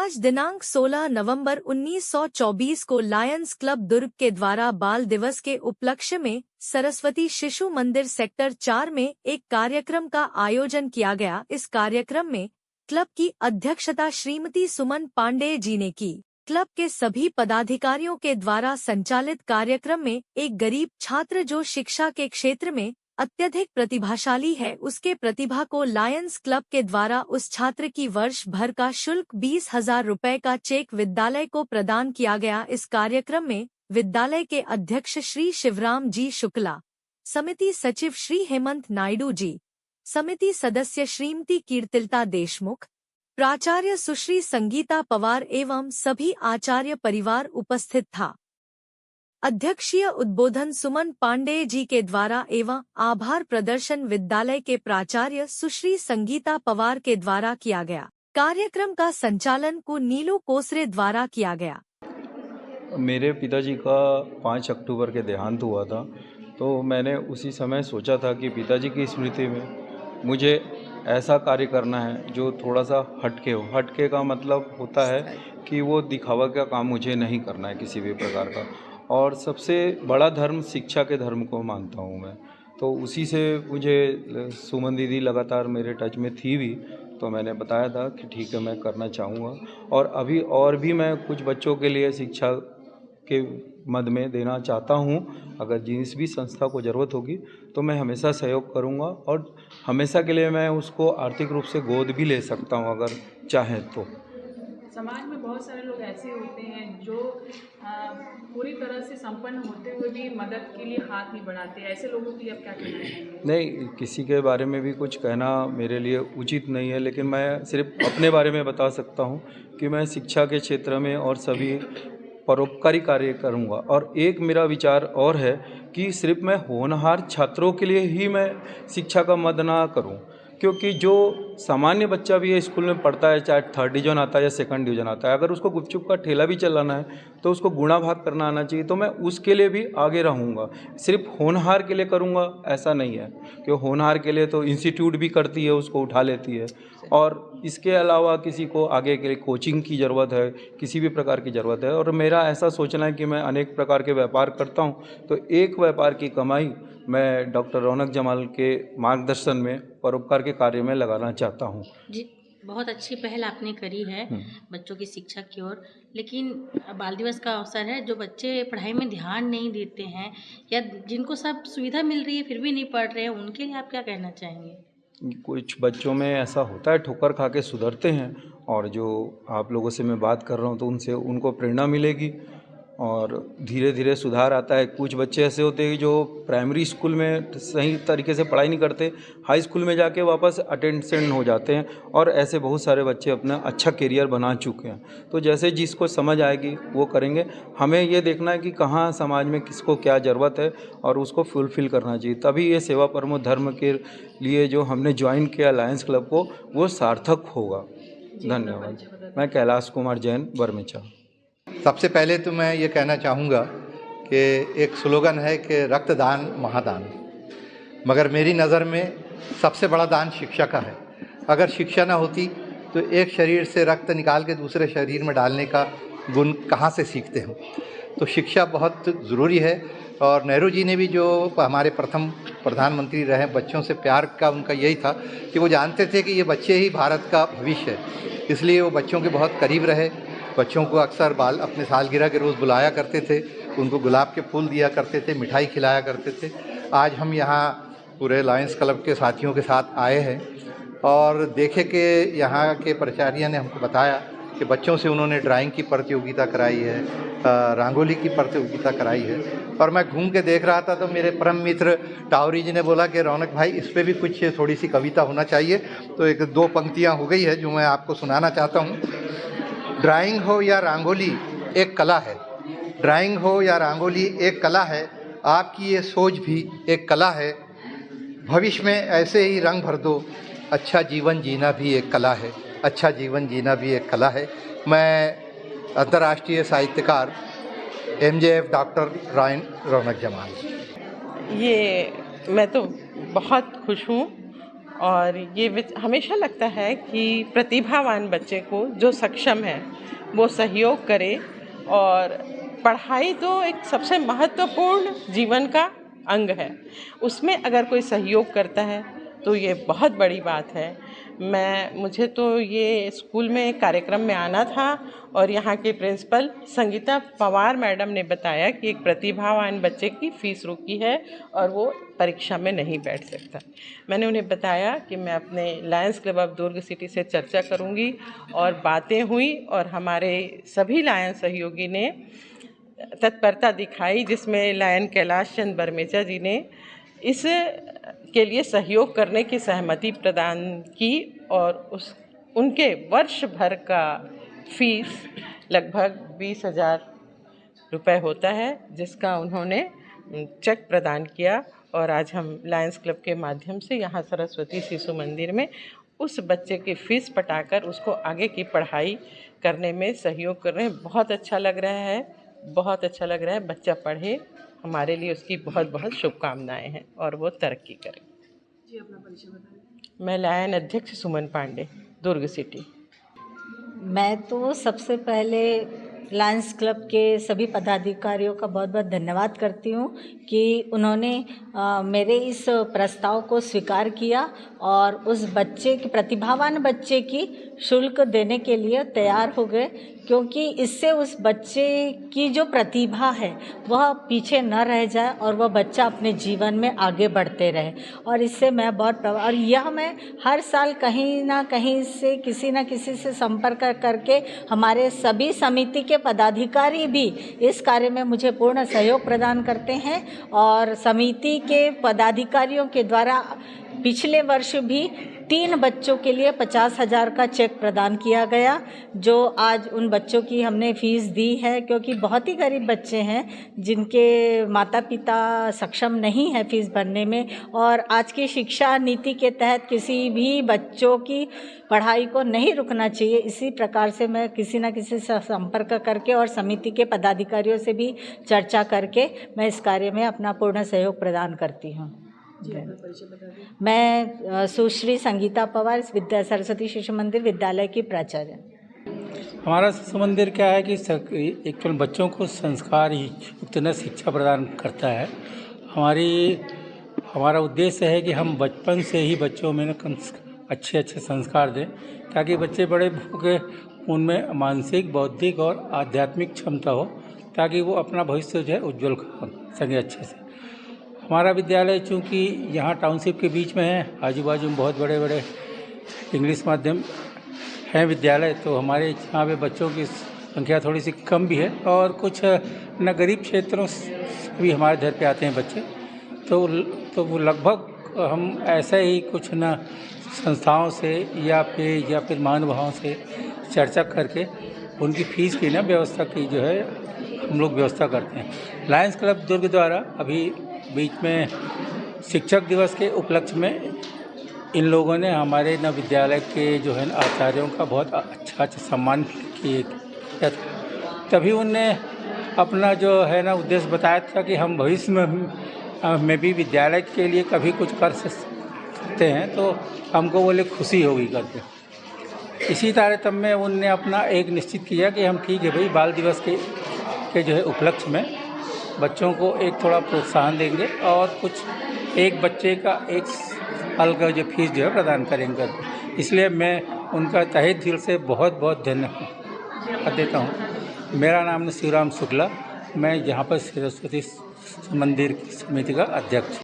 आज दिनांक 16 नवंबर 1924 को लायंस क्लब दुर्ग के द्वारा बाल दिवस के उपलक्ष्य में सरस्वती शिशु मंदिर सेक्टर 4 में एक कार्यक्रम का आयोजन किया गया। इस कार्यक्रम में क्लब की अध्यक्षता श्रीमती सुमन पांडेय जी ने की। क्लब के सभी पदाधिकारियों के द्वारा संचालित कार्यक्रम में एक गरीब छात्र जो शिक्षा के क्षेत्र में अत्यधिक प्रतिभाशाली है, उसके प्रतिभा को लायंस क्लब के द्वारा उस छात्र की वर्ष भर का शुल्क 20,000 रुपए का चेक विद्यालय को प्रदान किया गया। इस कार्यक्रम में विद्यालय के अध्यक्ष श्री शिवराम जी शुक्ला, समिति सचिव श्री हेमंत नायडू जी, समिति सदस्य श्रीमती कीर्तिलता देशमुख, प्राचार्य सुश्री संगीता पवार एवं सभी आचार्य परिवार उपस्थित था। अध्यक्षीय उद्बोधन सुमन पांडेय जी के द्वारा एवं आभार प्रदर्शन विद्यालय के प्राचार्य सुश्री संगीता पवार के द्वारा किया गया। कार्यक्रम का संचालन को नीलू कोसरे द्वारा किया गया। मेरे पिताजी का 5 अक्टूबर के देहांत हुआ था, तो मैंने उसी समय सोचा था कि पिताजी की स्मृति में मुझे ऐसा कार्य करना है जो थोड़ा सा हटके हो। हटके का मतलब होता है कि वो दिखावा का काम मुझे नहीं करना है किसी भी प्रकार का। और सबसे बड़ा धर्म शिक्षा के धर्म को मानता हूँ मैं, तो उसी से मुझे सुमन दीदी लगातार मेरे टच में थी भी, तो मैंने बताया था कि ठीक है मैं करना चाहूँगा। और अभी और भी मैं कुछ बच्चों के लिए शिक्षा के मद में देना चाहता हूँ। अगर जिस भी संस्था को ज़रूरत होगी तो मैं हमेशा सहयोग करूँगा, और हमेशा के लिए मैं उसको आर्थिक रूप से गोद भी ले सकता हूँ अगर चाहें तो। समाज में बहुत सारे लोग ऐसे होते हैं जो पूरी तरह से संपन्न होते हुए भी मदद के लिए हाथ नहीं बढ़ाते। ऐसे लोगों के लिए आप क्या कहना चाहेंगे? नहीं, किसी के बारे में भी कुछ कहना मेरे लिए उचित नहीं है, लेकिन मैं सिर्फ अपने बारे में बता सकता हूँ कि मैं शिक्षा के क्षेत्र में और सभी परोपकारी कार्य करूँगा। और एक मेरा विचार और है कि सिर्फ मैं होनहार छात्रों के लिए ही मैं शिक्षा का मद ना करूँ, क्योंकि जो सामान्य बच्चा भी है स्कूल में पढ़ता है, चाहे 3rd डिवीज़न आता है या 2nd डिवीज़न आता है, अगर उसको गुपचुप का ठेला भी चलाना है तो उसको गुणा भाग करना आना चाहिए। तो मैं उसके लिए भी आगे रहूँगा, सिर्फ होनहार के लिए करूँगा ऐसा नहीं है। क्यों होनहार के लिए तो इंस्टीट्यूट भी करती है, उसको उठा लेती है। और इसके अलावा किसी को आगे के लिए कोचिंग की ज़रूरत है, किसी भी प्रकार की ज़रूरत है। और मेरा ऐसा सोचना है कि मैं अनेक प्रकार के व्यापार करता हूँ, तो एक व्यापार की कमाई मैं डॉक्टर रौनक जमाल के मार्गदर्शन में परोपकार के कार्य में लगाना चाहता हूँ। जी, बहुत अच्छी पहल आपने करी है बच्चों की शिक्षा की ओर। लेकिन बाल दिवस का अवसर है, जो बच्चे पढ़ाई में ध्यान नहीं देते हैं या जिनको सब सुविधा मिल रही है फिर भी नहीं पढ़ रहे हैं, उनके लिए आप क्या कहना चाहेंगे? कुछ बच्चों में ऐसा होता है, ठोकर खा के सुधरते हैं, और जो आप लोगों से मैं बात कर रहा हूँ तो उनसे उनको प्रेरणा मिलेगी और धीरे धीरे सुधार आता है। कुछ बच्चे ऐसे होते हैं जो प्राइमरी स्कूल में सही तरीके से पढ़ाई नहीं करते, हाई स्कूल में जाके वापस अटेंशन हो जाते हैं, और ऐसे बहुत सारे बच्चे अपना अच्छा करियर बना चुके हैं। तो जैसे जिसको समझ आएगी वो करेंगे। हमें ये देखना है कि कहाँ समाज में किसको क्या ज़रूरत है और उसको फुलफ़िल करना चाहिए, तभी ये सेवा परमो धर्म के लिए जो हमने ज्वाइन किया लायंस क्लब को, वो सार्थक होगा। धन्यवाद। मैं कैलाश कुमार जैन, बरमेचा। सबसे पहले तो मैं ये कहना चाहूँगा कि एक स्लोगन है कि रक्तदान महादान, मगर मेरी नज़र में सबसे बड़ा दान शिक्षा का है। अगर शिक्षा ना होती तो एक शरीर से रक्त निकाल के दूसरे शरीर में डालने का गुण कहाँ से सीखते हम। तो शिक्षा बहुत ज़रूरी है। और नेहरू जी ने भी, जो हमारे प्रथम प्रधानमंत्री रहे, बच्चों से प्यार का उनका यही था कि वो जानते थे कि ये बच्चे ही भारत का भविष्य है, इसलिए वो बच्चों के बहुत करीब रहे। बच्चों को अक्सर अपने सालगिरह के रोज़ बुलाया करते थे, उनको गुलाब के फूल दिया करते थे, मिठाई खिलाया करते थे। आज हम यहाँ पूरे लायंस क्लब के साथियों के साथ आए हैं और देखे कि यहाँ के प्राचार्य ने हमको बताया कि बच्चों से उन्होंने ड्राइंग की प्रतियोगिता कराई है, रंगोली की प्रतियोगिता कराई है। और मैं घूम के देख रहा था तो मेरे परम मित्र टावरी जी ने बोला कि रौनक भाई, इस पे भी कुछ थोड़ी सी कविता होना चाहिए। तो 1-2 पंक्तियाँ हो गई है जो मैं आपको सुनाना चाहता हूँ। ड्राइंग हो या रंगोली एक कला है, ड्राइंग हो या रंगोली एक कला है, आपकी ये सोच भी एक कला है। भविष्य में ऐसे ही रंग भर दो, अच्छा जीवन जीना भी एक कला है, अच्छा जीवन जीना भी एक कला है। मैं अंतर्राष्ट्रीय साहित्यकार MJF डॉक्टर रौनक जमाल। ये मैं तो बहुत खुश हूँ और ये हमेशा लगता है कि प्रतिभावान बच्चे को जो सक्षम है वो सहयोग करे, और पढ़ाई तो एक सबसे महत्वपूर्ण जीवन का अंग है, उसमें अगर कोई सहयोग करता है तो ये बहुत बड़ी बात है। मुझे तो ये स्कूल में एक कार्यक्रम में आना था और यहाँ के प्रिंसिपल संगीता पवार मैडम ने बताया कि एक प्रतिभावान बच्चे की फ़ीस रुकी है और वो परीक्षा में नहीं बैठ सकता। मैंने उन्हें बताया कि मैं अपने Lions club of Durg city से चर्चा करूँगी, और बातें हुई और हमारे सभी लायन सहयोगी ने तत्परता दिखाई, जिसमें लायन कैलाश चंद बरमेचा जी ने इस के लिए सहयोग करने की सहमति प्रदान की, और उनके वर्ष भर का फीस लगभग 20,000 रुपये होता है, जिसका उन्होंने चेक प्रदान किया। और आज हम लायंस क्लब के माध्यम से यहाँ सरस्वती शिशु मंदिर में उस बच्चे की फ़ीस पटाकर उसको आगे की पढ़ाई करने में सहयोग कर रहे हैं। बहुत अच्छा लग रहा है, बहुत अच्छा लग रहा है। बच्चा पढ़े, हमारे लिए उसकी बहुत बहुत शुभकामनाएं हैं और वो तरक्की करे। जी, अपना परिचय बताएं। मैं लायन अध्यक्ष सुमन पांडे, दुर्ग सिटी। मैं तो सबसे पहले लायंस क्लब के सभी पदाधिकारियों का बहुत बहुत धन्यवाद करती हूँ कि उन्होंने मेरे इस प्रस्ताव को स्वीकार किया और उस बच्चे की, प्रतिभावान बच्चे की शुल्क देने के लिए तैयार हो गए, क्योंकि इससे उस बच्चे की जो प्रतिभा है वह पीछे न रह जाए और वह बच्चा अपने जीवन में आगे बढ़ते रहे। और इससे मैं बहुत और यह मैं हर साल कहीं ना कहीं से किसी न किसी से संपर्क करके, हमारे सभी समिति के पदाधिकारी भी इस कार्य में मुझे पूर्ण सहयोग प्रदान करते हैं, और समिति के पदाधिकारियों के द्वारा पिछले वर्ष भी 3 बच्चों के लिए 50,000 का चेक प्रदान किया गया, जो आज उन बच्चों की हमने फ़ीस दी है, क्योंकि बहुत ही गरीब बच्चे हैं जिनके माता पिता सक्षम नहीं है फ़ीस भरने में। और आज की शिक्षा नीति के तहत किसी भी बच्चों की पढ़ाई को नहीं रुकना चाहिए। इसी प्रकार से मैं किसी न किसी से संपर्क करके और समिति के पदाधिकारियों से भी चर्चा करके मैं इस कार्य में अपना पूर्ण सहयोग प्रदान करती हूँ। मैं सुश्री संगीता पवार, सरस्वती शिशु मंदिर विद्यालय की प्राचार्य। हमारा शिशु मंदिर क्या है कि एक्चुअल बच्चों को संस्कार युक्त शिक्षा प्रदान करता है। हमारा उद्देश्य है कि हम बचपन से ही बच्चों में अच्छे संस्कार दें, ताकि बच्चे बड़े होकर उनमें मानसिक, बौद्धिक और आध्यात्मिक क्षमता हो, ताकि वो अपना भविष्य जो है उज्जवल कर सकें अच्छे से। हमारा विद्यालय चूँकि यहाँ टाउनशिप के बीच में है, आजू बाजू में बहुत बड़े बड़े इंग्लिश माध्यम हैं विद्यालय, तो हमारे यहाँ पे बच्चों की संख्या थोड़ी सी कम भी है, और कुछ न गरीब क्षेत्रों से भी हमारे घर पे आते हैं बच्चे, तो वो लगभग हम ऐसे ही कुछ न संस्थाओं से या फिर महानुभावों से चर्चा करके उनकी फ़ीस की ना व्यवस्था की जो है हम लोग व्यवस्था करते हैं। लायंस क्लब दुर्ग द्वारा अभी बीच में शिक्षक दिवस के उपलक्ष्य में इन लोगों ने हमारे न विद्यालय के जो है आचार्यों का बहुत अच्छा सम्मान किया, तभी उनने अपना जो है ना उद्देश्य बताया था कि हम भविष्य में भी विद्यालय के लिए कभी कुछ कर सकते हैं, तो हमको बोले खुशी होगी करके। इसी तारतम्य में उनने अपना एक निश्चित किया कि हम ठीक है भाई, बाल दिवस के जो है उपलक्ष्य में बच्चों को एक थोड़ा प्रोत्साहन देंगे और कुछ एक बच्चे का एक साल का जो फीस जो है प्रदान करेंगे। इसलिए मैं उनका तहे दिल से बहुत बहुत धन्यवाद देता हूँ। मेरा नाम शिवराम शुक्ला, मैं यहाँ पर सरस्वती मंदिर की समिति का अध्यक्ष।